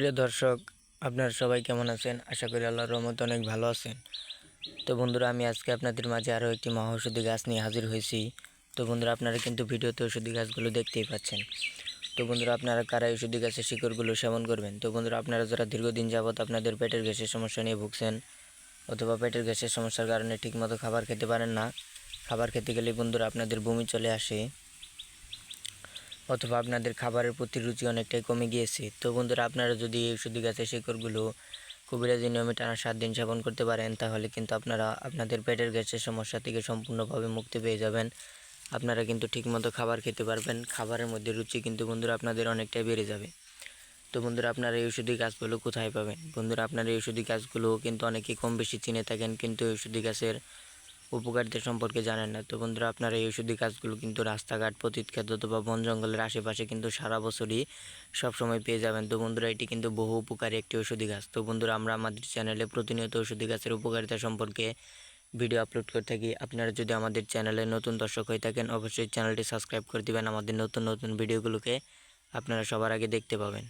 প্রিয় দর্শক, আপনারা সবাই কেমন আছেন? আশা করি আল্লাহর রহমতে অনেক ভালো আছেন। তো বন্ধুরা, আমি আজকে আপনাদের মাঝে আরও একটি মহাঔষধি গাছ নিয়ে হাজির হয়েছি। তো বন্ধুরা, আপনারা কিন্তু ভিডিওতে ঔষধি গাছগুলো দেখতেই পাচ্ছেন। তো বন্ধুরা, আপনারা কারা ঔষধি গাছের শিকড়গুলো সেবন করবেন? তো বন্ধুরা, আপনারা যারা দীর্ঘদিন যাবৎ আপনাদের পেটের গ্যাসের সমস্যা নিয়ে ভুগছেন অথবা পেটের গ্যাসের সমস্যার কারণে ঠিকমতো খাবার খেতে পারেন না, খাবার খেতে গেলে বন্ধুরা আপনাদের বমি চলে আসে, অথবা আপনাদের খাবারের প্রতি রুচি অনেকটাই কমে গিয়েছে, তো বন্ধুরা, আপনারা যদি এই ঔষধি গাছের শিকড়গুলো কবিরাজি নিয়মে টানা 7 দিন সেবন করতে পারেন, তাহলে কিন্তু আপনারা আপনাদের পেটের গ্যাসের সমস্যা থেকে সম্পূর্ণভাবে মুক্তি পেয়ে যাবেন। আপনারা কিন্তু ঠিকমতো খাবার খেতে পারবেন, খাবারের মধ্যে রুচি কিন্তু বন্ধুরা আপনাদের অনেকটাই বেড়ে যাবে। তো বন্ধুরা, আপনারা এই ঔষধি গাছগুলো কোথায় পাবেন? বন্ধুরা, আপনারা এই ঔষধি গাছগুলো কিন্তু অনেকেই কম বেশি চিনে থাকেন, কিন্তু এই ঔষধি গাছের উপকারিতা সম্পর্কে জানেন না। তো বন্ধুরা, আপনারা এই ঔষধি গাছগুলো কিন্তু রাস্তাঘাট, পতিতখাদ্য অথবা বন জঙ্গলের আশেপাশে কিন্তু সারা বছরই সবসময় পেয়ে যাবেন। তো বন্ধুরা, এটি কিন্তু বহু উপকারী একটি ঔষধি গাছ। তো বন্ধুরা, আমরা আমাদের চ্যানেলে প্রতিনিয়ত ঔষধি গাছের উপকারিতা সম্পর্কে ভিডিও আপলোড করে থাকি। আপনারা যদি আমাদের চ্যানেলে নতুন দর্শক হয়ে থাকেন, অবশ্যই চ্যানেলটি সাবস্ক্রাইব করে দিবেন। আমাদের নতুন নতুন ভিডিওগুলোকে আপনারা সবার আগে দেখতে পাবেন।